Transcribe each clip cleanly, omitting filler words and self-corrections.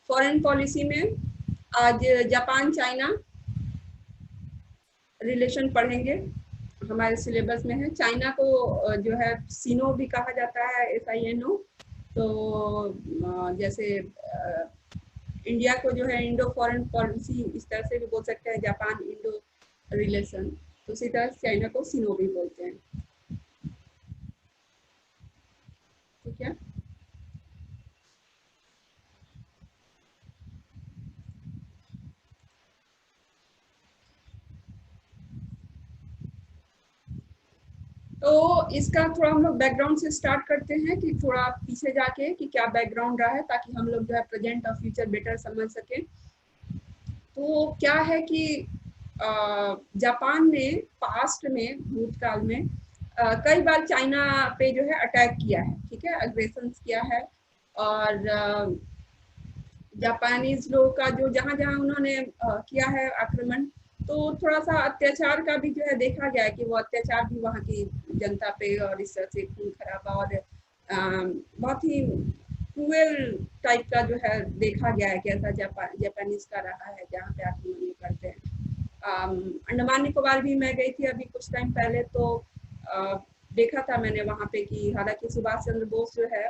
Foreign policy में आज Japan China relation पढ़ेंगे, हमारे सिलेबस में है। चाइना को जो है सिनो भी कहा जाता है, SINO। तो जैसे इंडिया को जो है इंडो फॉरेन पॉलिसी इस तरह से भी बोल सकते हैं, जापान इंडो रिलेशन, तो उसी तरह चाइना को सिनो भी बोलते हैं। ठीक है, तो इसका थोड़ा हम लोग बैकग्राउंड से स्टार्ट करते हैं, कि थोड़ा पीछे जाके कि क्या बैकग्राउंड रहा है, ताकि हम लोग जो है प्रेजेंट और फ्यूचर बेटर समझ सकें। तो क्या है कि जापान ने पास्ट में, भूतकाल में कई बार चाइना पे जो है अटैक किया है, ठीक है, अग्रेशन किया है। और जापानीज लोग का जो जहाँ जहाँ उन्होंने किया है आक्रमण, तो थोड़ा सा अत्याचार का भी जो है देखा गया है, कि वो अत्याचार भी वहाँ की जनता पे और इस तरह से खून खराबा और बहुत ही क्रूएल टाइप का जो है देखा गया है, कैसा जापानीज का रहा है जहाँ पे आक्रमण करते हैं। अंडमान निकोबार भी मैं गई थी अभी कुछ टाइम पहले, तो देखा था मैंने वहाँ पे कि हालांकि सुभाष चंद्र बोस जो है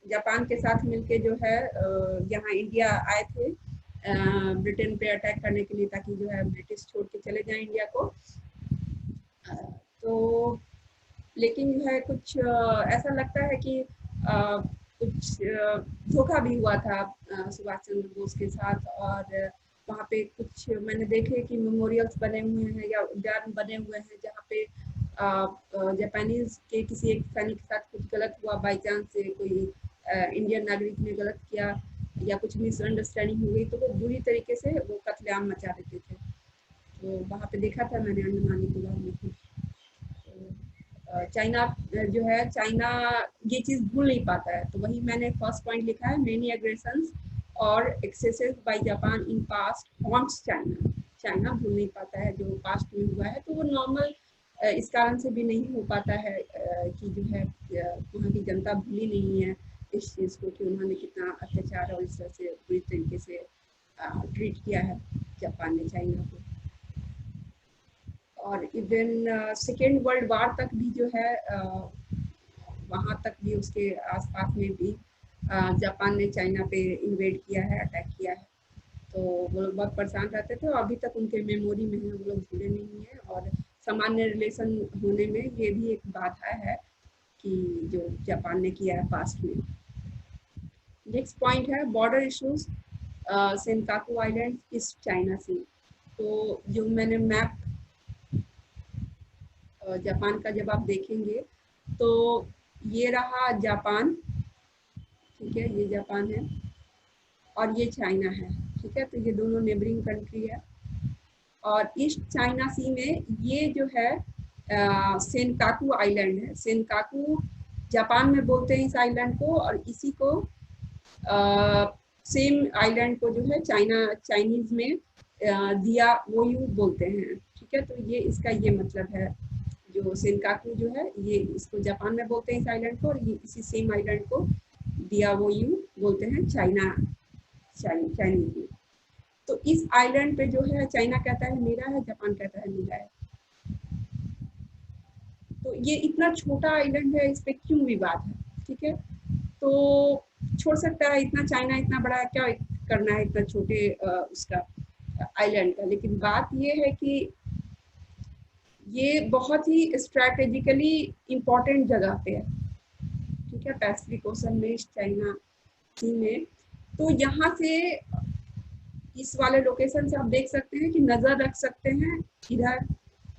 जापान के साथ मिलके जो है यहाँ इंडिया आए थे ब्रिटेन पे अटैक करने के लिए, ताकि जो है ब्रिटिश छोड़ के चले जाएं इंडिया को। तो लेकिन जो है कुछ ऐसा लगता है कि कुछ धोखा भी हुआ था सुभाष चंद्र बोस के साथ। और वहाँ पे कुछ मैंने देखे कि मेमोरियल्स बने हुए हैं या उद्यान बने हुए हैं, जहाँ पे जापानीज के किसी एक सैनिक के साथ कुछ गलत हुआ, बाई चांस से कोई इंडियन नागरिक ने गलत किया या कुछ मिसअंडरस्टैंडिंग हो गई, तो वो बुरी तरीके से वो कत्लेआम मचा देते थे। तो वहाँ पे देखा था मैंने अंडमान निकोबार में कुछ। चाइना जो है, चाइना ये चीज़ भूल नहीं पाता है। तो वही मैंने फर्स्ट पॉइंट लिखा है, मेनी एग्रेशंस और axes by Japan in past haunts China. China भूल नहीं पाता है जो पास्ट में हुआ है, तो वो नॉर्मल इस कारण से भी नहीं हो पाता है कि जो है वहाँ की जनता भूली नहीं है इस चीज़ को, कि उन्होंने कितना अत्याचार और इस तरह से बुरी तरीके से ट्रीट किया है जापान ने चाइना को। और इवन सेकेंड वर्ल्ड वार तक भी जो है वहाँ तक भी, उसके आसपास में भी जापान ने चाइना पे इन्वेड किया है, अटैक किया है। तो वो लोग बहुत परेशान रहते थे, और अभी तक उनके मेमोरी में है, वो लोग भूले नहीं है। और सामान्य रिलेशन होने में ये भी एक बाधा है कि जो जापान ने किया है पास्ट में। नेक्स्ट पॉइंट है बॉर्डर इश्यूज सेनकाकू आइलैंड इस चाइना सी। तो जो मैंने मैप जापान का जब आप देखेंगे, तो ये रहा जापान, ठीक है, ये जापान है और ये चाइना है, ठीक है। तो ये दोनों नेबरिंग कंट्री है। और ईस्ट चाइना सी में ये जो है सेनकाकू आइलैंड है। सेनकाकू जापान में बोलते हैं इस आइलैंड को, और इसी को सेम आइलैंड को जो है चाइनीज में दिया वोयू बोलते हैं, ठीक है। तो ये इसका ये मतलब है, जो सेनकाकू जो है ये इसको जापान में बोलते हैं इस आइलैंड को, और ये इसी सेम आइलैंड को दिया वोयू बोलते हैं चाइनीज में। तो इस आइलैंड पे जो है चाइना कहता है मेरा है, जापान कहता है मेरा है। तो ये इतना छोटा आइलैंड है, इस पे क्यों विवाद है, ठीक है। तो छोड़ सकता है, इतना चाइना इतना बड़ा क्या करना है इतना छोटे उसका आइलैंड का। लेकिन बात ये है कि ये बहुत ही स्ट्रैटेजिकली इम्पोर्टेंट जगह पे है, ठीक है, पैसिफिक ओशन में, चाइना सी में। तो यहाँ से इस वाले लोकेशन से आप देख सकते हैं कि नजर रख सकते हैं इधर,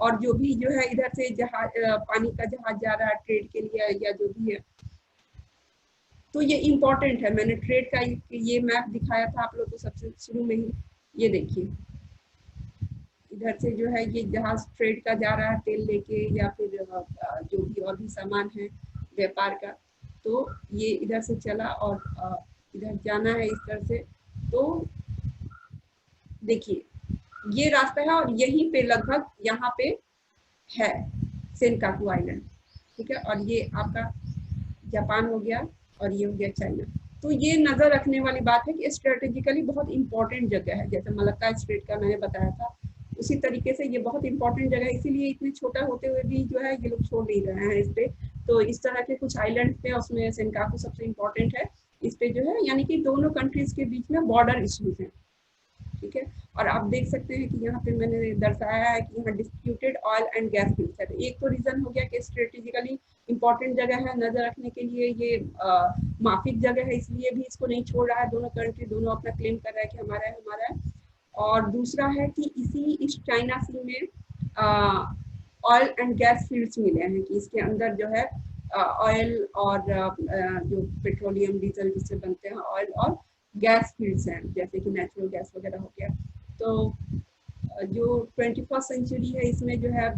और जो भी जो है इधर से जहाज, पानी का जहाज जा रहा है ट्रेड के लिए या जो भी है, तो ये इम्पोर्टेंट है। मैंने ट्रेड का ये मैप दिखाया था आप लोग को सबसे शुरू में ही, ये देखिए इधर से जो है ये जहाज ट्रेड का जा रहा है तेल लेके, या फिर जो भी और भी सामान है व्यापार का, तो ये इधर से चला और इधर जाना है इस तरह से। तो देखिए ये रास्ता है, और यहीं पे लगभग यहाँ पे है सेनकाकू आइलैंड, ठीक है। और ये आपका जापान हो गया, और ये हो गया चाइना। तो ये नजर रखने वाली बात है कि स्ट्रेटेजिकली बहुत इंपॉर्टेंट जगह है, जैसे मलक्का स्ट्रेट का मैंने बताया था, उसी तरीके से ये बहुत इंपॉर्टेंट जगह है, इसीलिए इतने छोटा होते हुए भी जो है ये लोग छोड़ नहीं रहे हैं इस पे। तो इस तरह के कुछ आइलैंड पे, उसमें सेंकाकू सबसे इम्पोर्टेंट है इस पे जो है, यानी कि दोनों कंट्रीज के बीच में बॉर्डर इश्यूज हैं, ठीक है। और आप देख सकते हैं कि यहाँ पे मैंने दर्शाया है कि यहाँ disputed oil and gas fields है। तो एक तो रीजन हो गया कि स्ट्रेटेजिकली इंपॉर्टेंट जगह है, नजर रखने के लिए ये माफिक जगह है, इसलिए भी इसको नहीं छोड़ रहा है। दोनों कंट्री दोनों अपना क्लेम कर रहा है कि हमारा है हमारा है। और दूसरा है कि इस चाइना सी में ऑयल एंड गैस फील्ड्स मिले हैं, कि इसके अंदर जो है ऑयल और जो पेट्रोलियम डीजल जिससे बनते हैं ऑयल, और गैस फील्ड्स हैं जैसे कि नेचुरल गैस वगैरह हो गया। तो जो 21st सेंचुरी है इसमें जो है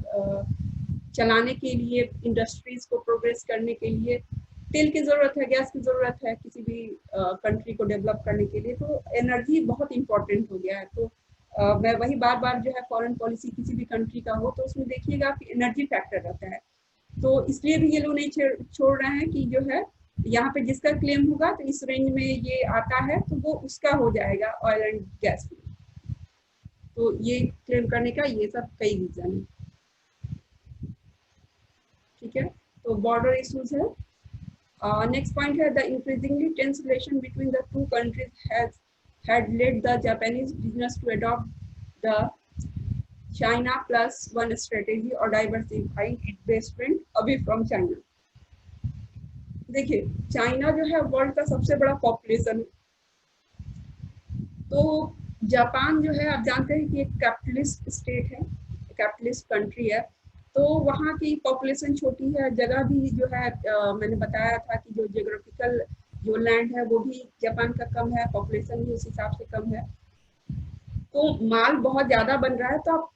चलाने के लिए, इंडस्ट्रीज को प्रोग्रेस करने के लिए तेल की ज़रूरत है, गैस की ज़रूरत है किसी भी कंट्री को डेवलप करने के लिए। तो एनर्जी बहुत इंपॉर्टेंट हो गया है। तो मैं वही बार बार जो है फॉरेन पॉलिसी किसी भी कंट्री का हो तो उसमें देखिएगा कि एनर्जी फैक्टर रहता है। तो इसलिए भी ये लोग नहीं छोड़ रहे हैं कि जो है यहाँ पे जिसका क्लेम होगा तो इस रेंज में ये आता है तो वो उसका हो जाएगा ऑयल एंड गैस। तो ये क्लेम करने का ये सब कई रीजन है, ठीक है। तो बॉर्डर इश्यूज है। नेक्स्ट पॉइंट है the increasingly tense relation between the two countries has had led the Japanese business to adopt the China plus one strategy or diversifying investment away from China। देखिए China जो है world का सबसे बड़ा population है, तो Japan जो है आप जानते हैं कि एक कैपिटलिस्ट स्टेट है, कैपिटलिस्ट कंट्री है। तो वहाँ की पॉपुलेशन छोटी है, जगह भी जो है मैंने बताया था कि जो जियोग्राफिकल जो लैंड है वो भी जापान का कम है, पॉपुलेशन भी उस हिसाब से कम है। तो माल बहुत ज़्यादा बन रहा है, तो आप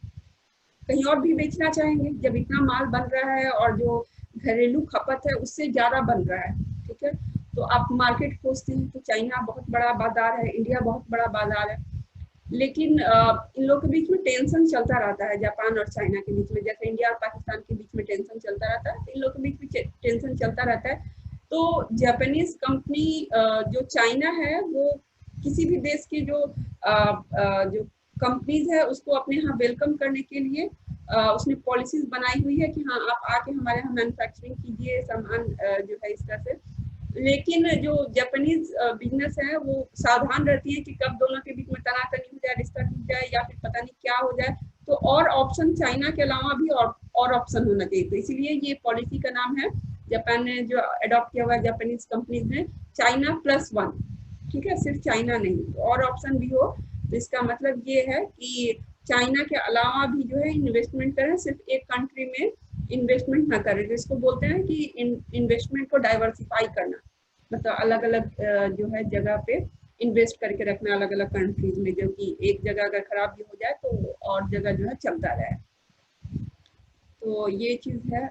कहीं और भी बेचना चाहेंगे जब इतना माल बन रहा है और जो घरेलू खपत है उससे ज़्यादा बन रहा है, ठीक है। तो आप मार्केट खोजते हैं तो चाइना बहुत बड़ा बाजार है, इंडिया बहुत बड़ा बाजार है, लेकिन इन लोगों के बीच में टेंशन चलता रहता है, जापान और चाइना के बीच में, जैसे इंडिया और पाकिस्तान के बीच में टेंशन चलता रहता है, इन लोगों के बीच में टेंशन चलता रहता है। तो जापानीज कंपनी जो चाइना है वो किसी भी देश की जो कंपनीज है उसको अपने यहाँ वेलकम करने के लिए उसने पॉलिसीज बनाई हुई है कि हाँ आप आके हमारे यहाँ मैन्युफैक्चरिंग कीजिए सामान जो है इस तरह से। लेकिन जो जापानीज बिजनेस है वो सावधान रहती है कि कब दोनों के बीच में तनातनी हो जाए, रिश्ता टूट जाए या फिर पता नहीं क्या हो जाए। तो और ऑप्शन चाइना के अलावा भी और ऑप्शन होना चाहिए। तो इसीलिए ये पॉलिसी का नाम है, जापान ने जो अडॉप्ट किया हुआ है जापानीज कंपनीज ने, चाइना प्लस वन, ठीक है। सिर्फ चाइना नहीं, और ऑप्शन भी हो। तो इसका मतलब ये है कि चाइना के अलावा भी जो है इन्वेस्टमेंट करें, सिर्फ एक कंट्री में इन्वेस्टमेंट ना करें। जिसको बोलते हैं कि इन्वेस्टमेंट को डाइवर्सिफाई करना, मतलब अलग अलग जो है जगह पे इन्वेस्ट करके रखना अलग अलग कंट्रीज में, जो कि एक जगह अगर खराब भी हो जाए तो और जगह जो है चलता रहे। तो ये चीज़ है।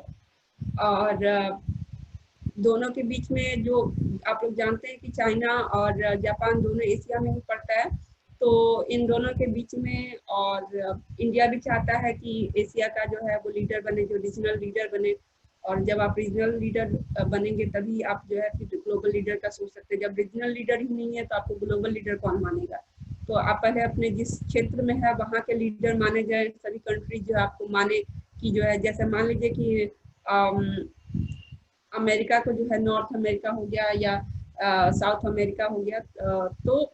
और दोनों के बीच में जो आप लोग जानते हैं कि चाइना और जापान दोनों एशिया में ही पड़ता है। तो इन दोनों के बीच में, और इंडिया भी चाहता है कि एशिया का जो है वो लीडर बने, जो रीजनल लीडर बने। और जब आप रीजनल लीडर बनेंगे तभी आप जो है फिर ग्लोबल लीडर का सोच सकते हैं। जब रीजनल लीडर ही नहीं है तो आपको ग्लोबल लीडर कौन मानेगा। तो आप पहले अपने जिस क्षेत्र में है वहाँ के लीडर माने जाए, सभी कंट्री जो आपको माने कि जो है, जैसे मान लीजिए कि अमेरिका को जो है नॉर्थ अमेरिका हो गया या साउथ अमेरिका हो गया, तो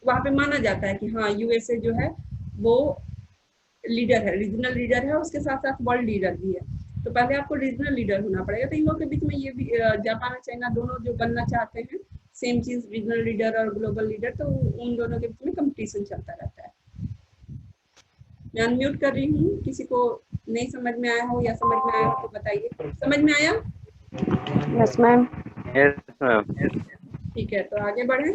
वहाँ पे माना जाता है कि हाँ यूएसए जो है वो लीडर है, रीजनल लीडर है, उसके साथ साथ वर्ल्ड लीडर भी है। तो पहले आपको रीजनल लीडर होना पड़ेगा। तो इन लोगों के बीच में ये भी जापान और चाइना दोनों जो बनना चाहते हैं सेम चीज, रीजनल लीडर और ग्लोबल लीडर, तो उन दोनों के बीच में कंपटीशन चलता रहता है। मैं अनम्यूट कर रही हूँ, किसी को नहीं समझ में आया हो या समझ में आया हो तो बताइए। समझ में आया? Yes ma'am. Yes ma'am. ठीक है, तो आगे बढ़े।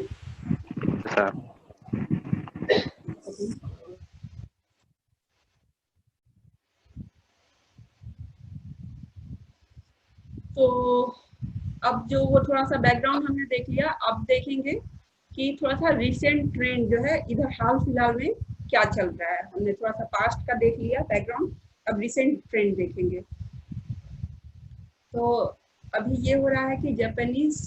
तो अब जो वो थोड़ा सा बैकग्राउंड हमने देख लिया, अब देखेंगे कि थोड़ा सा रिसेंट ट्रेंड जो है इधर हाल फिलहाल में क्या चल रहा है। हमने थोड़ा सा पास्ट का देख लिया बैकग्राउंड, अब रिसेंट ट्रेंड देखेंगे। तो अभी ये हो रहा है कि Japanese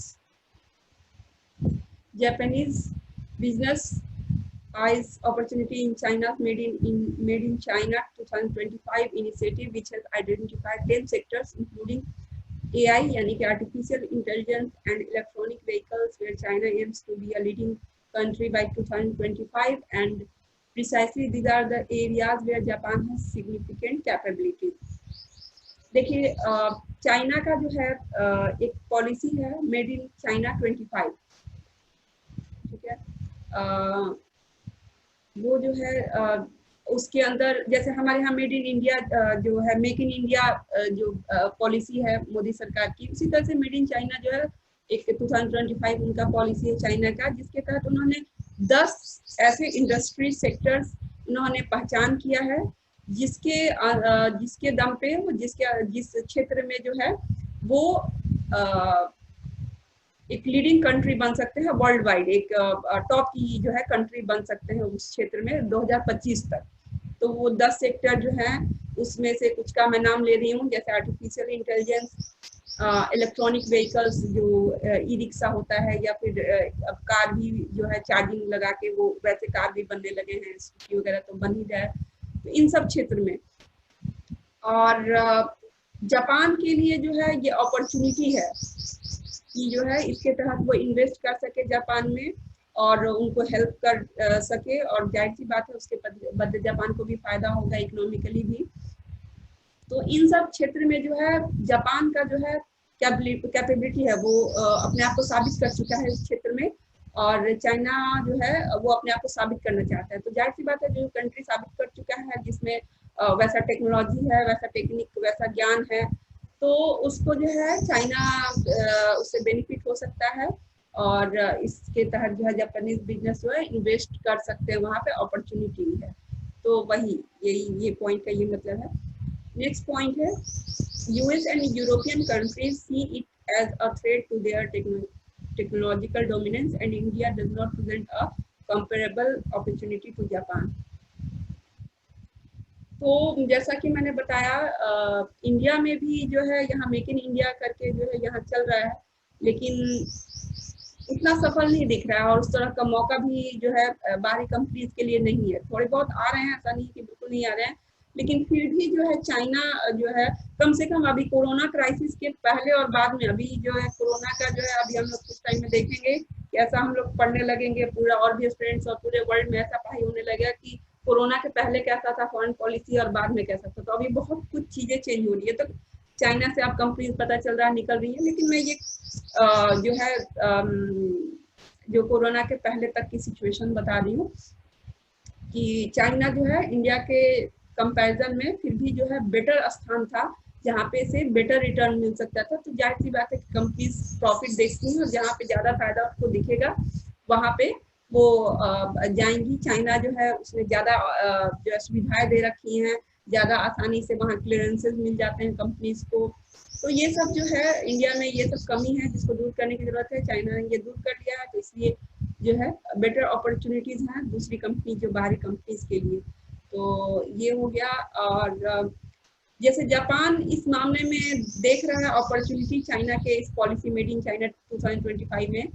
Japanese business eyes opportunity in China's Made in China 2025 initiative, which has identified 10 sectors including AI यानी कि artificial intelligence and electronic vehicles, where China aims to be a leading country by 2025, and precisely these are the areas where Japan has significant capabilities. देखिए China का जो है एक policy है made in China 25, ठीक है। वो जो है उसके अंदर जैसे हमारे यहाँ मेड इन इंडिया जो है मेक इन इंडिया जो पॉलिसी है मोदी सरकार की, उसी तरह से मेड इन चाइना जो है एक 2025 उनका पॉलिसी है चाइना का, जिसके तहत उन्होंने 10 ऐसे इंडस्ट्री सेक्टर्स उन्होंने पहचान किया है जिसके दम पे जिस क्षेत्र में जो है वो एक लीडिंग कंट्री बन सकते हैं वर्ल्ड वाइड, एक टॉप की जो है कंट्री बन सकते हैं उस क्षेत्र में 2025 तक। तो वो 10 सेक्टर जो हैं उसमें से कुछ का मैं नाम ले रही हूँ, जैसे आर्टिफिशियल इंटेलिजेंस, इलेक्ट्रॉनिक व्हीकल्स जो ई रिक्शा होता है, या फिर अब कार भी जो है चार्जिंग लगा के वो वैसे कार भी बनने लगे हैं, स्कूटी वगैरह तो बन ही जाए, तो इन सब क्षेत्र में। और जापान के लिए जो है ये अपॉर्चुनिटी है कि जो है इसके तहत वो इन्वेस्ट कर सके जापान में और उनको हेल्प कर सके, और जाहिर सी बात है उसके बदले जापान को भी फायदा होगा इकोनॉमिकली भी। तो इन सब क्षेत्र में जो है जापान का जो है कैपेबिलिटी है वो अपने आप को साबित कर चुका है इस क्षेत्र में, और चाइना जो है वो अपने आप को साबित करना चाहता है। तो जाहिर सी बात है जो कंट्री साबित कर चुका है, जिसमें वैसा टेक्नोलॉजी है, वैसा टेक्निक, वैसा ज्ञान है, तो उसको जो है चाइना उससे बेनिफिट हो सकता है, और इसके तहत जो है जापानीज बिजनेस जो है इन्वेस्ट कर सकते हैं, वहाँ पे अपॉर्चुनिटी है। तो वही ये पॉइंट का ये मतलब है। नेक्स्ट पॉइंट है US and European countries see it as a threat to their technological dominance and India does not present a comparable opportunity to Japan. तो जैसा कि मैंने बताया इंडिया में भी जो है यहाँ मेक इन इंडिया करके जो है यहाँ चल रहा है, लेकिन इतना सफल नहीं दिख रहा है, और उस तरह का मौका भी जो है बाहरी कंपनीज के लिए नहीं है। थोड़े बहुत आ रहे हैं, ऐसा नहीं कि बिल्कुल नहीं आ रहे हैं, लेकिन फिर भी जो है चाइना जो है कम से कम अभी कोरोना क्राइसिस के पहले और बाद में, अभी जो है कोरोना का जो है अभी हम लोग कुछ टाइम में देखेंगे कि ऐसा हम लोग पढ़ने लगेंगे पूरा, और भी स्टूडेंट्स और पूरे वर्ल्ड में ऐसा पढ़ाई होने लगेगा कि कोरोना के पहले कैसा था फॉरेन पॉलिसी और बाद में कैसा था। तो अभी बहुत कुछ चीजें चेंज हो रही है, तो चाइना से आप कंपनीज पता चल रहा है निकल रही है, लेकिन मैं ये जो है जो कोरोना के पहले तक की सिचुएशन बता रही हूँ कि चाइना जो है इंडिया के कंपैरिजन में फिर भी जो है बेटर स्थान था, जहाँ पे से बेटर रिटर्न मिल सकता था। तो जाहिर सी बात है कि कंपनीज प्रॉफिट देखती हैं, और जहाँ पे ज्यादा फायदा उसको दिखेगा वहाँ पे वो जाएंगी। चाइना जो है उसने ज्यादा जो है सुविधाएं दे रखी हैं, ज्यादा आसानी से वहाँ क्लियरेंसेस मिल जाते हैं कंपनीज को। तो ये सब जो है इंडिया में ये सब कमी है जिसको दूर करने की जरूरत है, चाइना ने ये दूर कर लिया है, तो इसलिए जो है बेटर अपॉर्चुनिटीज हैं दूसरी कंपनी जो बाहरी कंपनीज के लिए। तो ये हो गया। और जैसे जापान इस मामले में देख रहा है अपॉर्चुनिटी चाइना के इस पॉलिसी मेड इन चाइना 2025 में,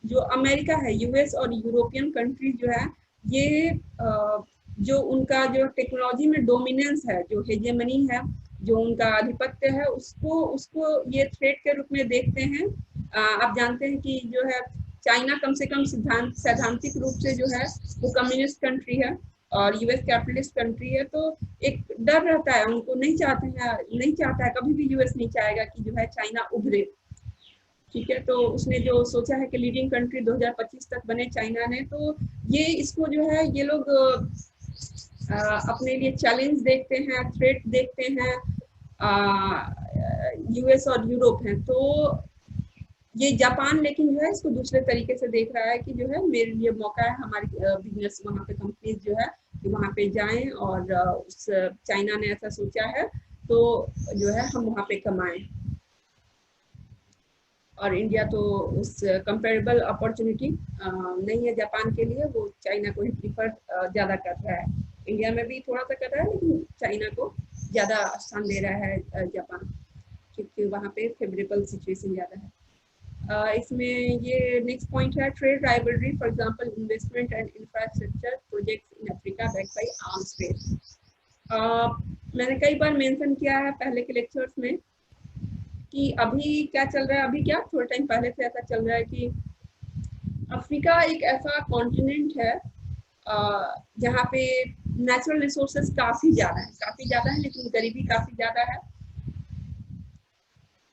जो अमेरिका है, यूएस और यूरोपियन कंट्रीज जो है ये जो उनका जो टेक्नोलॉजी में डोमिनेंस है, जो हेजेमनी है, जो उनका आधिपत्य है, उसको ये थ्रेट के रूप में देखते हैं। आप जानते हैं कि जो है चाइना कम से कम सैद्धांतिक रूप से जो है वो कम्युनिस्ट कंट्री है और यूएस कैपिटलिस्ट कंट्री है, तो एक डर रहता है, उनको नहीं चाहता है, कभी भी यूएस नहीं चाहेगा कि जो है चाइना उभरे, ठीक है। तो उसने जो सोचा है कि लीडिंग कंट्री 2025 तक बने चाइना ने, तो ये इसको जो है ये लोग अपने लिए चैलेंज देखते हैं, थ्रेट देखते हैं, यूएस और यूरोप है। तो ये जापान लेकिन जो है इसको दूसरे तरीके से देख रहा है कि जो है मेरे लिए मौका है, हमारी बिजनेस वहाँ पे कंपनीज जो है कि वहाँ पे जाएं, और उस चाइना ने ऐसा सोचा है तो जो है हम वहाँ पे कमाएं। और इंडिया तो उस कंपेरेबल अपॉर्चुनिटी नहीं है जापान के लिए, वो चाइना को ही प्रीफर ज़्यादा कर रहा है। इंडिया में भी थोड़ा सा कर रहा है, लेकिन चाइना को ज़्यादा स्थान दे रहा है जापान, क्योंकि वहाँ पे फेवरेबल सिचुएशन ज़्यादा है। इसमें ये नेक्स्ट पॉइंट है trade rivalry, for example investment and infrastructure projects in Africa backed by arms race. मैंने कई बार मेंशन किया है पहले के लेक्चर्स में कि अभी क्या चल रहा है, अभी क्या थोड़ा टाइम पहले से ऐसा चल रहा है कि अफ्रीका एक ऐसा कॉन्टिनेंट है जहाँ पे नेचुरल रिसोर्सेज काफी ज्यादा है, लेकिन गरीबी काफी ज्यादा है।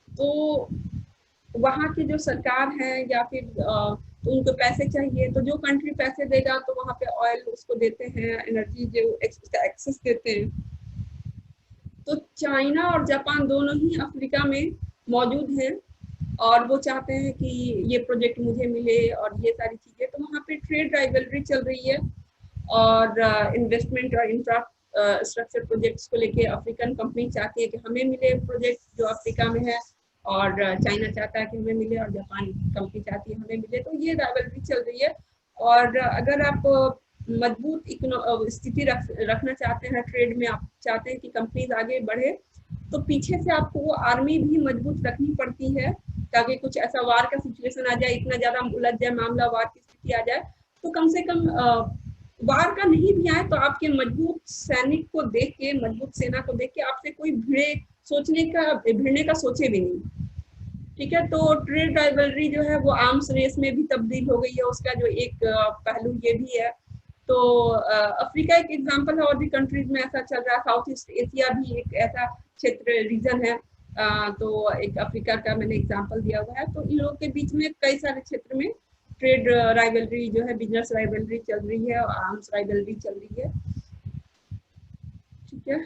तो वहाँ की जो सरकार है या फिर तो उनको पैसे चाहिए, तो जो कंट्री पैसे देगा तो वहाँ पे ऑयल उसको देते हैं, एनर्जी जो एक्सेस देते हैं। तो चाइना और जापान दोनों ही अफ्रीका में मौजूद हैं और वो चाहते हैं कि ये प्रोजेक्ट मुझे मिले और ये सारी चीजें। तो वहाँ पे ट्रेड राइवलरी चल रही है और इन्वेस्टमेंट और इंफ्रास्ट्रक्चर प्रोजेक्ट्स को लेके अफ्रीकन कंपनी चाहती है कि हमें मिले प्रोजेक्ट जो अफ्रीका में है, और चाइना चाहता है कि हमें मिले और जापान कंपनी चाहती है हमें मिले। तो ये राइवलरी चल रही है। और अगर आप मजबूत स्थिति रखना चाहते हैं ट्रेड में, आप चाहते हैं कि कंपनीज आगे बढ़े, तो पीछे से आपको वो आर्मी भी मजबूत रखनी पड़ती है ताकि कुछ ऐसा वार का सिचुएशन आ जाए, इतना ज्यादा उलझ जाए मामला, वार की स्थिति आ जाए, तो कम से कम वार का नहीं भी आए तो आपके मजबूत सैनिक को देख के, मजबूत सेना को देख के आपसे कोई भिड़ने का सोचे भी नहीं। ठीक है, तो ट्रेड राइवलरी जो है वो आर्म्स रेस में भी तब्दील हो गई है, उसका जो एक पहलू ये भी है। तो अफ्रीका एक एग्जांपल है, और भी कंट्रीज में ऐसा चल रहा है। साउथ ईस्ट एशिया भी एक ऐसा क्षेत्र रीजन है। तो एक अफ्रीका का मैंने एग्जांपल दिया हुआ है। तो इन लोगों के बीच में कई सारे क्षेत्र में ट्रेड राइवलरी जो है, बिजनेस राइवलरी चल रही है और आर्म्स राइवलरी चल रही है। ठीक है,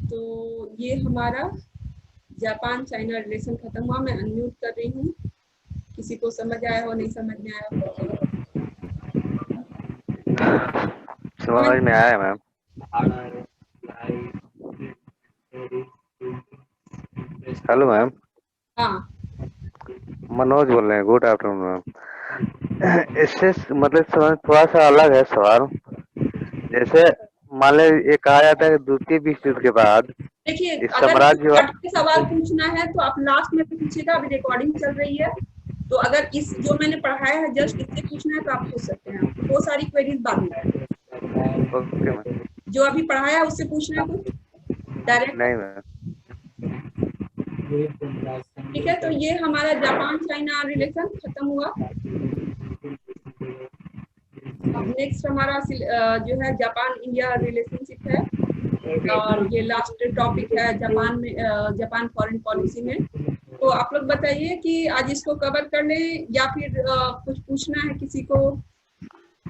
तो ये हमारा जापान चाइना रिलेशन खत्म हुआ। मैं अनम्यूट कर रही हूँ, किसी को समझ आया हो, नहीं समझ में आया हो? समझ में आया मैम। Hello ma'am. हाँ, मनोज बोल रहे हैं। Good afternoon ma'am. इससे मतलब थोड़ा सा अलग है सवाल। जैसे मान लो ये कहा जाता है कि द्वितीय विश्व युद्ध के बाद देखिए, इस अगर साम्राज्य कट के सवाल पूछना है तो आप लास्ट में पूछिएगा, अभी रिकॉर्डिंग चल रही है। तो अगर इस जो मैंने पढ़ाया है जस्ट इससे पूछना है तो आप पूछ सकते हैं, वो सारी क्वेरीज बाद में। Okay ma'am. जो अभी पढ़ाया है उससे पूछना है कुछ डायरेक्ट? नहीं मैम। ठीक है, तो ये हमारा जापान चाइना रिलेशन खत्म हुआ। अब नेक्स्ट हमारा जो है जापान इंडिया रिलेशनशिप है, और ये लास्ट टॉपिक है जापान में, जापान फॉरेन पॉलिसी में। तो आप लोग बताइए कि आज इसको कवर कर लें या फिर कुछ पूछना है किसी को?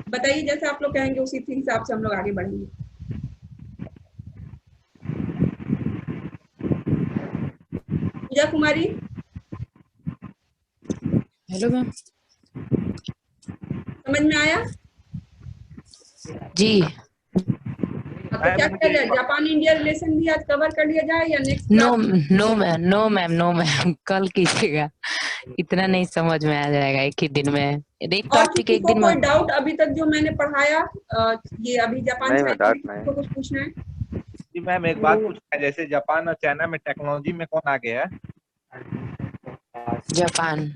बताइए, जैसे आप लोग कहेंगे उसी हिसाब से हम लोग आगे बढ़ेंगे। पूजा कुमारी, हेलो मैम। समझ में आया? जी। तो क्या किया जाए, जापान इंडिया रिलेशन भी आज कवर कर लिया जाए या नेक्स्ट? नो मैम, कल कीजिएगा, इतना नहीं समझ में आ जाएगा एक ही दिन में। एक और टॉपिक किसी एक को दिन कोई में। डाउट अभी तक जो मैंने पढ़ाया, ये अभी जापान नहीं चाइना डाउट में नहीं। को कुछ पूछना है? जी मैम, एक बात पूछना है, जैसे जापान और चाइना में टेक्नोलॉजी में कौन आगे है? जापान।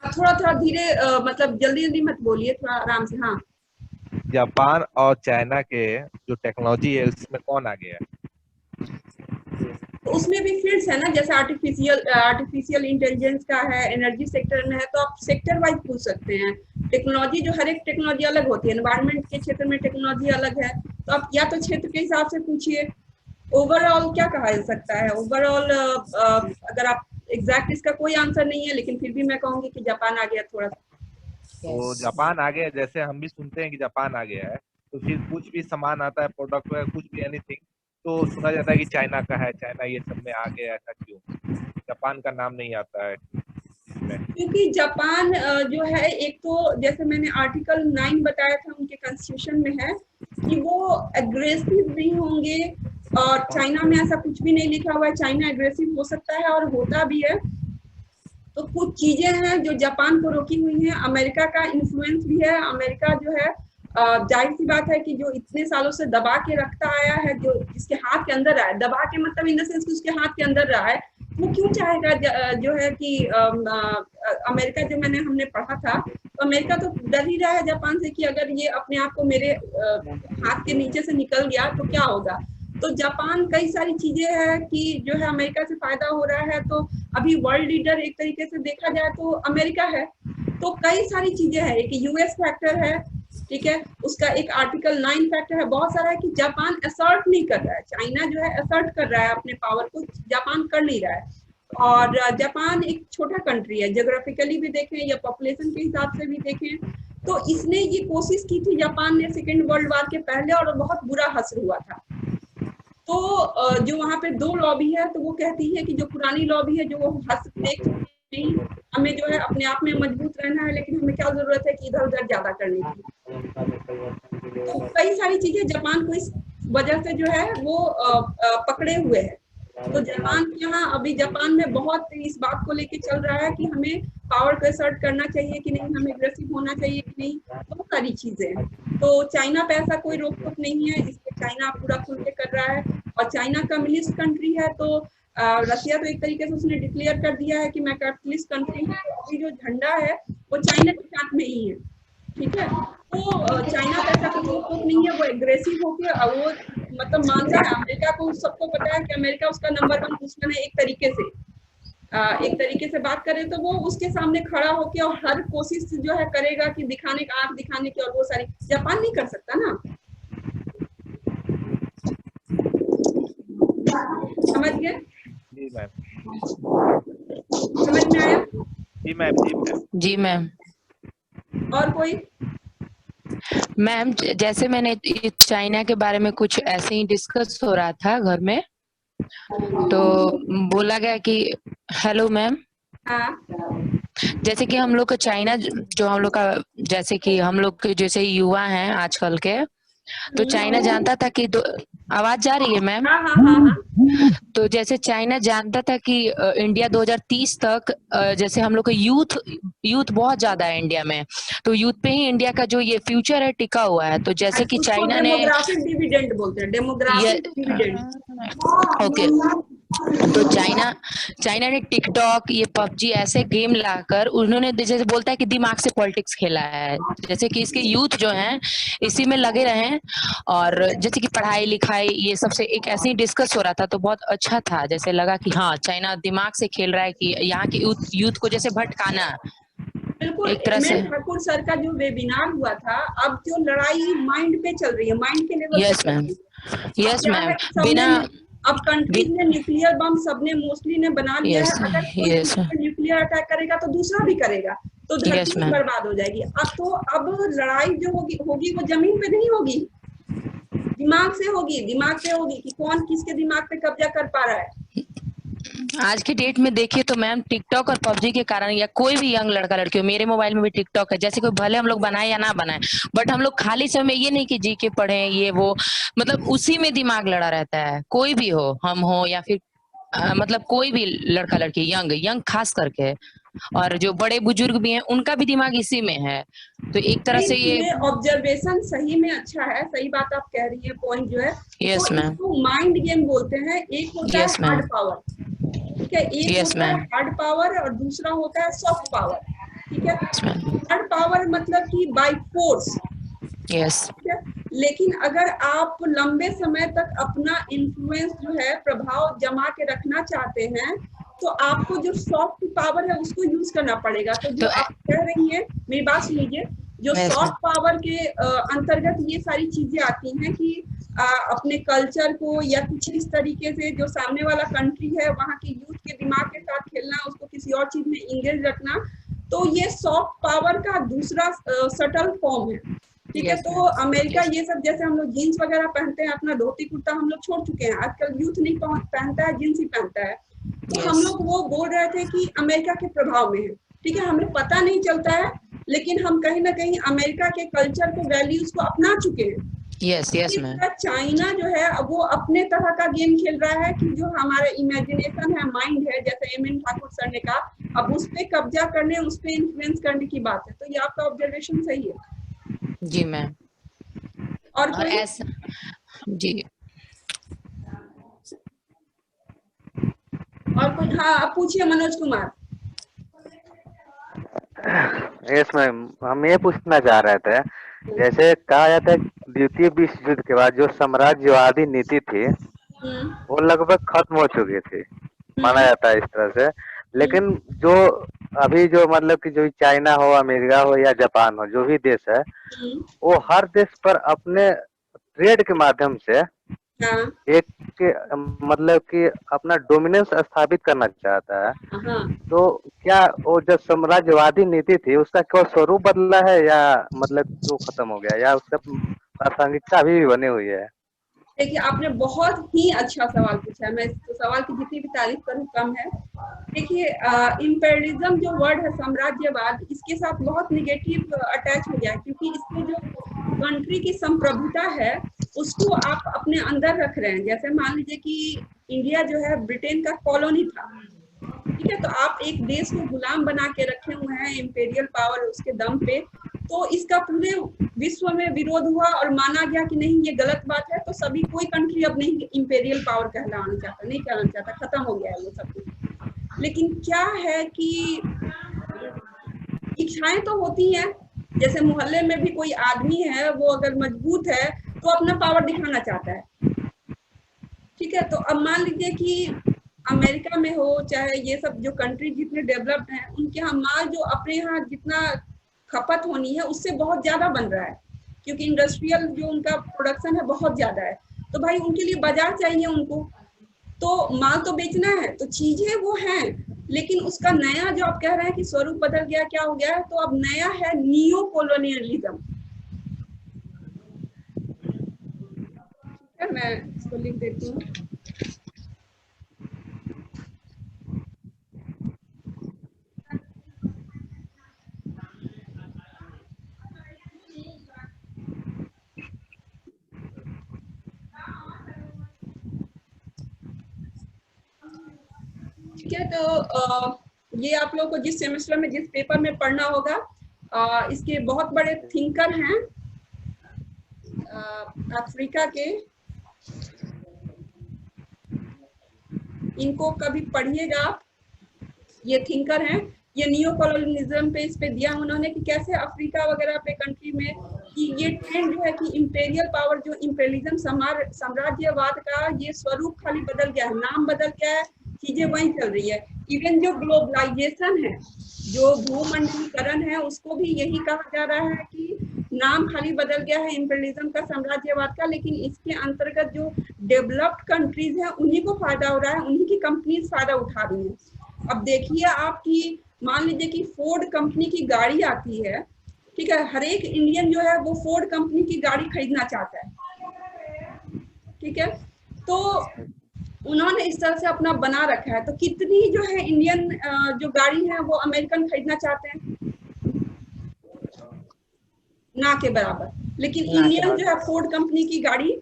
थोड़ा धीरे, मतलब जल्दी मत बोलिए, थोड़ा आराम से। हाँ, जापान और चाइना के जो टेक्नोलॉजी है उसमें कौन आगे है? तो उसमें भी फील्ड्स है ना, जैसे आर्टिफिशियल इंटेलिजेंस का है, एनर्जी सेक्टर में है, तो आप सेक्टर वाइज पूछ सकते हैं। टेक्नोलॉजी जो हर एक टेक्नोलॉजी अलग होती है, एनवायरनमेंट के क्षेत्र में टेक्नोलॉजी अलग है, तो आप या तो क्षेत्र के हिसाब से पूछिए। ओवरऑल क्या कहा जा सकता है? ओवरऑल अगर आप एग्जैक्ट इसका कोई आंसर नहीं है, लेकिन फिर भी मैं कहूंगी कि जापान आ गया थोड़ा सा। तो जापान आगे है, जैसे हम भी सुनते हैं कि जापान आगे है, तो फिर कुछ भी सामान आता है, प्रोडक्ट वगैरह कुछ भी एनीथिंग, तो सुना जाता है कि चाइना का है, चाइना ये सब में आगे है। ऐसा क्यों जापान का नाम नहीं आता है इसमें? क्योंकि जापान जो है, एक तो जैसे मैंने आर्टिकल 9 बताया था उनके कॉन्स्टिट्यूशन में है कि वो एग्रेसिव नहीं होंगे, और चाइना में ऐसा कुछ भी नहीं लिखा हुआ है। चाइना एग्रेसिव हो सकता है और होता भी है। तो कुछ चीजें हैं जो जापान को रोकी हुई हैं। अमेरिका का इन्फ्लुएंस भी है। अमेरिका जो है, जाहिर सी बात है कि जो इतने सालों से दबा के रखता आया है, जो जिसके हाथ के अंदर रहा है, दबा के मतलब इन द सेंस कि उसके हाथ के अंदर रहा है, वो क्यों चाहेगा जो है कि अमेरिका, जो हमने पढ़ा था, तो अमेरिका तो डर ही रहा है जापान से कि अगर ये अपने आप को मेरे हाथ के नीचे से निकल गया तो क्या होगा। तो जापान कई सारी चीजें हैं कि जो है अमेरिका से फायदा हो रहा है। तो अभी वर्ल्ड लीडर एक तरीके से देखा जाए तो अमेरिका है। तो कई सारी चीजें हैं, एक यूएस फैक्टर है, ठीक है, उसका एक आर्टिकल 9 फैक्टर है, बहुत सारा है कि जापान असर्ट नहीं कर रहा है। चाइना जो है असर्ट कर रहा है अपने पावर को, जापान कर नहीं रहा है। और जापान एक छोटा कंट्री है, ज्योग्राफिकली भी देखें या पॉपुलेशन के हिसाब से भी देखें, तो इसने ये कोशिश की थी जापान ने सेकेंड वर्ल्ड वॉर के पहले, और बहुत बुरा हश्र हुआ था। तो जो वहां पे दो लॉबी है, तो वो कहती है कि जो पुरानी लॉबी है, जो वो हश्र देख नहीं, हमें जो है अपने आप में मजबूत रहना है, लेकिन हमें क्या जरूरत है कि इधर उधर ज्यादा करने की। तो कई सारी चीजें जापान को इस वजह से जो है वो पकड़े हुए है। तो जापान के यहाँ अभी जापान में बहुत इस बात को लेके चल रहा है कि हमें पावर को असर्ट करना चाहिए कि नहीं, हमें एग्रेसिव होना चाहिए कि नहीं, बहुत सारी चीजें हैं। तो चाइना पे ऐसा कोई रोक टोक नहीं है, इसलिए चाइना पूरा खुल के कर रहा है। और चाइना कम्युनिस्ट कंट्री है, तो रसिया तो एक तरीके से उसने डिक्लेयर कर दिया है कि मैं कैपिटलिस्ट कंट्री हूँ। अभी जो झंडा है वो चाइना के साथ में ही है, ठीक है। तो चाइना का ऐसा कोई रोक टोक नहीं है, वो एग्रेसिव होके वो मतलब मानता है अमेरिका को। सबको पता है कि अमेरिका उसका नंबर 1 दुश्मन है एक तरीके से बात करें तो। वो उसके सामने खड़ा होके और हर कोशिश जो है करेगा कि दिखाने का, आंख दिखाने की, और वो सारी जापान नहीं कर सकता ना। समझ गए? जी मैम। समझ में आया? जी मैम। जी मैम। और कोई? मैम जैसे मैंने चाइना के बारे में कुछ ऐसे ही डिस्कस हो रहा था घर में, तो बोला गया कि हेलो मैम, जैसे कि हम लोग का चाइना, जो हम लोग का, जैसे कि हम लोग के जैसे युवा हैं आजकल के, तो चाइना जानता था कि आवाज जा रही है मैम? हाँ हाँ हाँ हाँ। तो जैसे चाइना जानता था कि इंडिया 2030 तक, जैसे हम लोग का यूथ बहुत ज्यादा है इंडिया में, तो यूथ पे ही इंडिया का जो ये फ्यूचर है टिका हुआ है। तो जैसे कि चाइना ने डेमोग्राफिक डिविडेंड बोलते हैं, डेमोग्राफिक डिविडेंड। ओके, तो चाइना ने टिकटॉक, ये पबजी ऐसे गेम लाकर उन्होंने जैसे बोलता है कि दिमाग से पॉलिटिक्स खेला है, जैसे कि इसके यूथ जो हैं इसी में लगे रहे। और जैसे कि पढ़ाई लिखाई ये सबसे एक ऐसे ही डिस्कस हो रहा था, तो बहुत अच्छा था। जैसे लगा कि हाँ चाइना दिमाग से खेल रहा है कि यहाँ के यूथ को जैसे भटकाना बिल्कुल। एक तरह से। ठाकुर सर का जो वेबिनार हुआ था, अब जो लड़ाई माइंड पे चल रही है, माइंड के level yes ma'am, yes ma'am. बिना अब कंट्रीज ने न्यूक्लियर बम सबने मोस्टली ने बना लिया है। अगर कोई यस न्यूक्लियर अटैक करेगा तो दूसरा भी करेगा, तो धरती बर्बाद हो जाएगी। अब लड़ाई जो होगी वो जमीन पे नहीं होगी, दिमाग से होगी कि कौन किसके दिमाग पे कब्जा कर पा रहा है। आज के डेट में देखिए तो मैम टिकटॉक और पबजी के कारण, या कोई भी यंग लड़का लड़की हो, मेरे मोबाइल में भी टिकटॉक है, जैसे कोई भले हम लोग बनाए या ना बनाए, बट हम लोग खाली समय ये नहीं कि जी के पढ़े ये वो, मतलब उसी में दिमाग लड़ा रहता है। कोई भी हो, हम हो या फिर मतलब कोई भी लड़का लड़की, यंग खास करके, और जो बड़े बुजुर्ग भी हैं उनका भी दिमाग इसी में है। तो एक तरह से ये ऑब्जर्वेशन सही में अच्छा है, सही बात आप कह रही है, पॉइंट जो है। यस मैम, तो माइंड गेम बोलते हैं। एक होता है हार्ड पावर, ठीक है, एक होता है हार्ड पावर और दूसरा होता है सॉफ्ट पावर, ठीक है। हार्ड पावर मतलब कि बाय फोर्स, यस। लेकिन अगर आप लंबे समय तक अपना इन्फ्लुएंस जो है, प्रभाव जमा के रखना चाहते हैं, तो आपको जो सॉफ्ट पावर है उसको यूज करना पड़ेगा। तो जो आप कह रही हैं, मेरी बात सुनिए, जो सॉफ्ट पावर के अंतर्गत ये सारी चीजें आती हैं कि अपने कल्चर को या कुछ इस तरीके से, जो सामने वाला कंट्री है वहाँ के यूथ के दिमाग के साथ खेलना, उसको किसी और चीज में इंगेज रखना, तो ये सॉफ्ट पावर का दूसरा सटल फॉर्म है, ठीक है। तो अमेरिका ये सब, जैसे हम लोग जीन्स वगैरह पहनते हैं, अपना धोती कुर्ता हम लोग छोड़ चुके हैं, आजकल यूथ नहीं पहनता है, जीन्स ही पहनता है। तो हम लोग वो बोल रहे थे कि अमेरिका के प्रभाव में है, ठीक है, हमें पता नहीं चलता है, लेकिन हम कहीं ना कहीं अमेरिका के कल्चर को, वैल्यूज को अपना चुके हैं। Yes ma'am. चाइना जो है वो अपने तरह का गेम खेल रहा है कि जो हमारे इमेजिनेशन है, माइंड है, जैसे एम.एन. ठाकुर सर ने कहा, अब उस पे कब्जा करने, उस पे इन्फ्लुएंस करने की बात है। तो ये आपका ऑब्जर्वेशन सही है जी मैम। और ऐसा जी और कुछ? हाँ, आप पूछिए मनोज कुमार। यस मैम, हम ये पूछना चाह रहे थे, जैसे कहा जाता है द्वितीय विश्व युद्ध के बाद जो साम्राज्यवादी नीति थी हम्म वो लगभग खत्म हो चुकी थी, माना हम्म जाता है इस तरह से। हम्म लेकिन जो अभी जो मतलब कि जो चाइना हो, अमेरिका हो या जापान हो, जो भी देश है, हम्म, वो हर देश पर अपने ट्रेड के माध्यम से हाँ एक मतलब कि अपना डोमिनेंस स्थापित करना चाहता है। हाँ। तो क्या वो जो साम्राज्यवादी नीति थी उसका क्या स्वरूप बदला है, या मतलब कि वो खत्म हो गया, या उसका प्रासंगिकता अभी भी बनी हुई है? देखिए, आपने बहुत ही अच्छा सवाल पूछा है। मैं इस सवाल की जितनी भी तारीफ करूँ कम है। देखिए, इम्पेरियलिज्म जो वर्ड है, साम्राज्यवाद, इसके साथ बहुत निगेटिव अटैच हो गया है, क्योंकि इसमें जो कंट्री की संप्रभुता है उसको आप अपने अंदर रख रहे हैं। जैसे मान लीजिए कि इंडिया जो है ब्रिटेन का कॉलोनी था, ठीक है, तो आप एक देश को गुलाम बना के रखे हुए हैं इम्पेरियल पावर उसके दम पे। तो इसका पूरे विश्व में विरोध हुआ और माना गया कि नहीं, ये गलत बात है। तो सभी, कोई कंट्री अब नहीं इम्पेरियल पावर कहलाना चाहता, नहीं कहलाना चाहता, खत्म हो गया है वो सब कुछ। लेकिन क्या है कि इच्छाएं तो होती हैं। जैसे मोहल्ले में भी कोई आदमी है, वो अगर मजबूत है तो अपना पावर दिखाना चाहता है, ठीक है। तो अब मान लीजिए कि अमेरिका में हो, चाहे ये सब जो कंट्री जितने डेवलप्ड हैं, उनके यहाँ माल जो अपने यहाँ जितना खपत होनी है उससे बहुत ज्यादा बन रहा है, क्योंकि इंडस्ट्रियल जो उनका प्रोडक्शन है बहुत ज्यादा है। तो भाई उनके लिए बाजार चाहिए उनको, तो माल तो बेचना है, तो चीजें वो हैं। लेकिन उसका नया जो आप कह रहे हैं कि स्वरूप बदल गया, क्या हो गया है, तो अब नया है नियो कॉलोनियलिज्म। मैं इसको लिख देती हूँ। ठीक है, तो ये आप लोग को जिस सेमेस्टर में जिस पेपर में पढ़ना होगा, इसके बहुत बड़े थिंकर हैं अफ्रीका के, इनको कभी पढ़िएगा आप। ये थिंकर हैं, ये नियो कॉलोनिज्म पे इस पे दिया उन्होंने कि कैसे अफ्रीका वगैरह पे कंट्री में कि ये ट्रेंड जो है कि इंपेरियल पावर, जो इंपेरियलिज्म साम्राज्यवाद का ये स्वरूप खाली बदल गया है, नाम बदल गया है, चीजें वही चल रही है। इवन जो ग्लोबलाइजेशन है, जो भूमंडलीकरण है, उसको भी यही कहा जा रहा है कि नाम खाली बदल गया है इंपेरियलिज्म का, साम्राज्यवाद का, लेकिन इसके अंतर्गत जो डेवलप्ड कंट्रीज हैं उन्हीं को फायदा हो रहा है, उन्हीं की कंपनीज फायदा उठा रही हैं। अब देखिए आप कि मान लीजिए कि फोर्ड कंपनी की गाड़ी आती है, ठीक है, हर एक इंडियन जो है वो फोर्ड कंपनी की गाड़ी खरीदना चाहता है, ठीक है। तो उन्होंने इस तरह से अपना बना रखा है। तो कितनी जो है इंडियन जो गाड़ी है वो अमेरिकन खरीदना चाहते हैं, ना के बराबर। लेकिन इंडियन जो है फोर्ड कंपनी की गाड़ी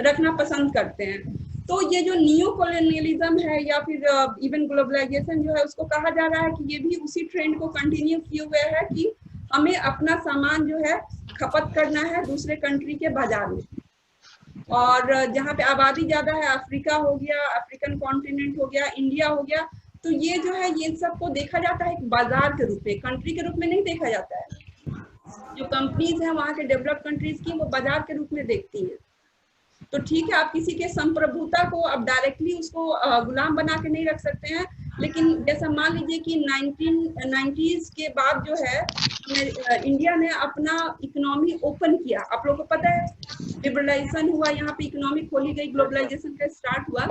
रखना पसंद करते हैं। तो ये जो नियो कॉलोनियलिज्म है या फिर इवन ग्लोबलाइजेशन जो है, उसको कहा जा रहा है कि ये भी उसी ट्रेंड को कंटिन्यू किए हुए है कि हमें अपना सामान जो है खपत करना है दूसरे कंट्री के बाजार में। और जहाँ पे आबादी ज्यादा है, अफ्रीका हो गया, अफ्रीकन कॉन्टिनेंट हो गया, इंडिया हो गया, तो ये जो है ये सबको देखा जाता है एक बाजार के रूप में, कंट्री के रूप में नहीं देखा जाता है। जो कंपनीज है वहाँ के डेवलप्ड कंट्रीज की, वो बाजार के रूप में देखती हैं। तो ठीक है, आप किसी के संप्रभुता को अब डायरेक्टली उसको गुलाम बना के नहीं रख सकते हैं। लेकिन जैसा मान लीजिए कि 1990s के बाद जो है इंडिया ने अपना इकोनॉमी ओपन किया, आप लोगों को पता है, लिबरलाइजेशन हुआ, यहाँ पे इकोनॉमी खोली गई, ग्लोबलाइजेशन का स्टार्ट हुआ।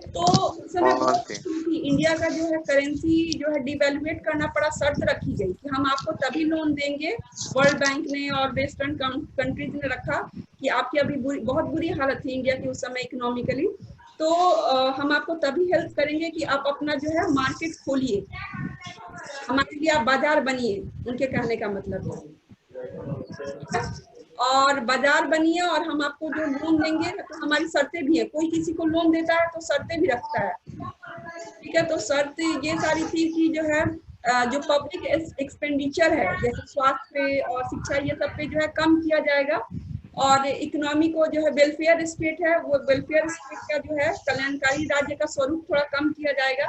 तो उस समय बहुत थी, इंडिया का जो है करेंसी जो है डिवेल्युएट करना पड़ा, शर्त रखी गई कि हम आपको तभी लोन देंगे, वर्ल्ड बैंक ने और वेस्टर्न कंट्रीज ने रखा कि आपकी अभी बहुत बुरी हालत थी इंडिया की उस समय इकोनॉमिकली, तो हम आपको तभी हेल्प करेंगे कि आप अपना जो है मार्केट खोलिए, हमारे लिए आप बाजार बनिए, उनके कहने का मतलब है। और बाजार बनिए और हम आपको जो लोन देंगे, तो हमारी शर्तें भी है, कोई किसी को लोन देता है तो शर्तें भी रखता है, ठीक है। तो शर्त ये सारी थी कि जो है जो पब्लिक एक्सपेंडिचर है, जैसे स्वास्थ्य पे और शिक्षा, ये सब पे जो है कम किया जाएगा। और इकोनॉमी को जो है वेलफेयर स्टेट है, वो वेलफेयर स्टेट का जो है कल्याणकारी राज्य का स्वरूप थोड़ा कम किया जाएगा।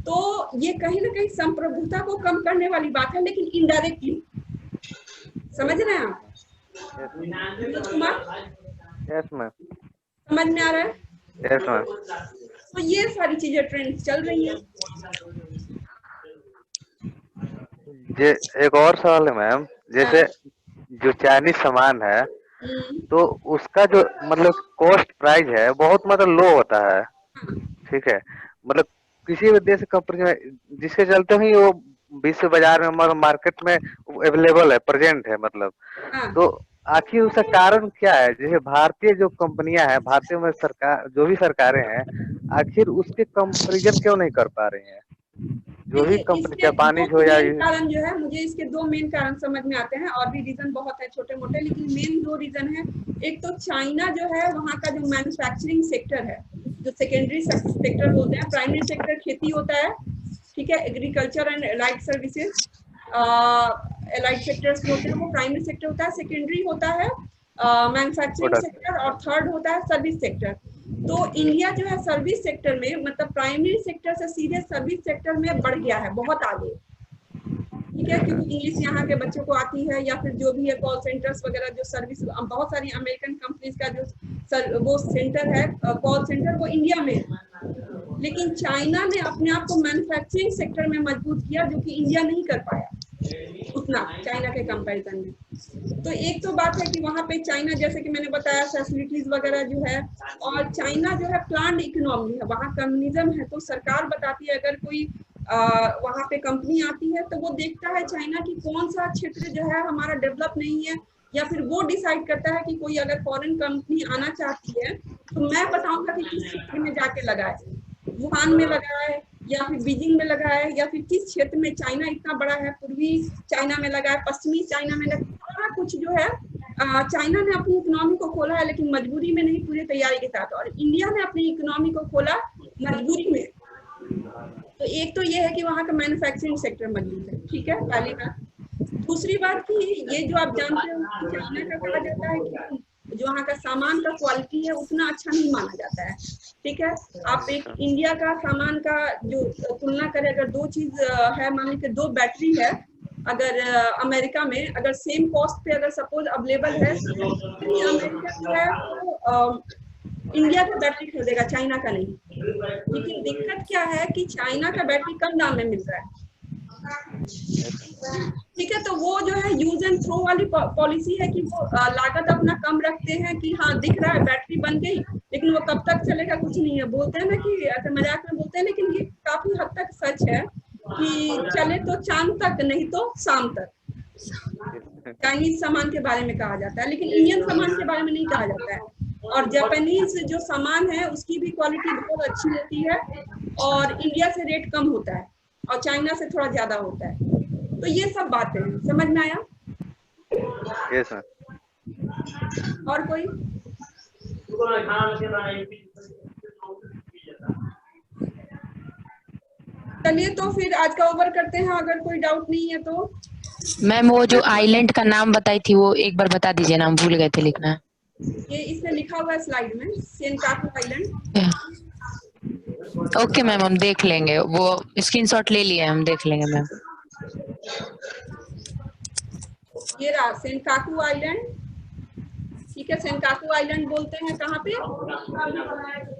तो ये कहीं ना कहीं संप्रभुता को कम करने वाली बात है, लेकिन इनडायरेक्टली, समझ रहे हैं आप मनोज कुमार? यस मैम, समझ में आ रहा है? Yes ma'am. तो ये सारी चीजें ट्रेंड चल रही है। ये एक और सवाल है मैम, जैसे जो चाइनीज सामान है तो उसका जो मतलब कॉस्ट प्राइस है बहुत मतलब लो होता है, ठीक है, मतलब किसी भी देश कंपनी में, जिसके चलते ही वो विश्व बाजार में मार्केट में अवेलेबल है, प्रेजेंट है मतलब। तो आखिर उसका कारण क्या है? जैसे भारतीय जो कंपनियां हैं, भारतीय में सरकार जो भी सरकारें हैं, आखिर उसके कंपैरिजन क्यों नहीं कर पा रही हैं? जो भी कंपनी, इसके जापानीज दो हो या मेन कारण जो है, मुझे इसके दो मेन कारण समझ में आते हैं, और भी रीजन बहुत है छोटे मोटे, लेकिन मेन दो रीजन है। एक तो चाइना जो है, वहाँ का जो मैन्युफैक्चरिंग सेक्टर है, जो सेकेंडरी सेक्टर बोलते हैं, प्राइमरी सेक्टर खेती होता है, ठीक है, agriculture and allied services, allied sectors होते हैं, वो प्राइमरी सेक्टर होता है। सेकेंडरी होता है मैन्युफैक्चरिंग सेक्टर, और थर्ड होता है सर्विस सेक्टर। तो इंडिया जो है सर्विस सेक्टर में, मतलब प्राइमरी सेक्टर से सीधे सर्विस सेक्टर में बढ़ गया है, बहुत आगे, ठीक है, क्योंकि इंग्लिश यहाँ के बच्चों को आती है, या फिर जो भी है कॉल सेंटर्स वगैरह जो सर्विस, बहुत सारी अमेरिकन कंपनीज का जो वो सेंटर है, कॉल सेंटर, वो इंडिया में है। लेकिन चाइना ने अपने आप को मैन्युफैक्चरिंग सेक्टर में मजबूत किया, जो कि इंडिया नहीं कर पाया उतना चाइना के कंपैरिजन में। तो एक तो बात है कि वहाँ पे चाइना, जैसे कि मैंने बताया, फैसिलिटीज वगैरह जो है, और चाइना जो है प्लान्ड इकोनॉमी है, वहाँ कम्युनिज्म है। तो सरकार बताती है, अगर कोई वहाँ पे कंपनी आती है, तो वो देखता है चाइना की कौन सा क्षेत्र जो है हमारा डेवलप नहीं है, या फिर वो डिसाइड करता है कि कोई अगर फॉरेन कंपनी आना चाहती है, तो मैं बताऊंगा कि किस क्षेत्र में जाके लगाए, वुहान में लगाए, या फिर बीजिंग में लगा है, या फिर किस क्षेत्र में, चाइना इतना बड़ा है, पूर्वी चाइना में लगा है, पश्चिमी चाइना में लगा, सारा कुछ जो है चाइना ने अपनी इकोनॉमी को खोला है, लेकिन मजबूरी में नहीं, पूरी तैयारी के साथ। और इंडिया ने अपनी इकोनॉमी को खोला मजबूरी में। तो एक तो ये है कि वहाँ का मैन्युफैक्चरिंग सेक्टर मजबूत है, ठीक है, पहली बात। दूसरी बात कि ये जो आप जानते हो, चाइना का कहा जाता है कि जो वहाँ का सामान का क्वालिटी है उतना अच्छा नहीं माना जाता है, ठीक है। आप एक इंडिया का सामान का जो तुलना करें, अगर दो चीज है, मान लीजिए दो बैटरी है, अगर अमेरिका में अगर सेम कॉस्ट पे अगर सपोज अवेलेबल है, तो अमेरिका जो है वो इंडिया का बैटरी खरीदेगा, चाइना का नहीं। लेकिन दिक्कत क्या है कि चाइना का बैटरी कम दाम में मिल रहा है, ठीक है। तो वो जो है यूज एंड थ्रो वाली पॉलिसी है कि वो लागत अपना कम रखते हैं, कि हाँ दिख रहा है बैटरी बन गई, लेकिन वो कब तक चलेगा कुछ नहीं है। बोलते हैं ना कि ऐसे मजाक में बोलते हैं, लेकिन ये काफी हद तक सच है कि चले तो चांद तक, नहीं तो शाम तक। चाइनीज सामान के बारे में कहा जाता है, लेकिन इंडियन सामान के बारे में नहीं कहा जाता है। और जापानीज जो सामान है उसकी भी क्वालिटी बहुत अच्छी होती है, और इंडिया से रेट कम होता है, और चाइना से थोड़ा ज्यादा होता है। तो ये सब बातें हैं, समझ में आया? Yes sir. और कोई? चलिए तो फिर आज का ओवर करते हैं, अगर कोई डाउट नहीं है तो। मैम वो जो आइलैंड का नाम बताई थी वो एक बार बता दीजिए, नाम भूल गए थे लिखना। ये इसमें लिखा हुआ है स्लाइड में, सेनकाकू आइलैंड। ओके मैम, हम देख लेंगे, वो स्क्रीनशॉट ले लिए, हम देख लेंगे मैम। ये रहा सेनकाकू आइलैंड, ठीक है। सेनकाकू आइलैंड बोलते हैं कहाँ पे?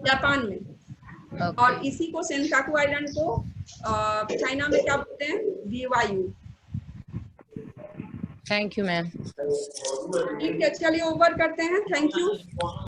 जापान में। और इसी को सेनकाकू आइलैंड को चाइना में क्या बोलते हैं? दीवायू। Thank you ma'am. ठीक है, चलिए ओवर करते हैं, थैंक यू।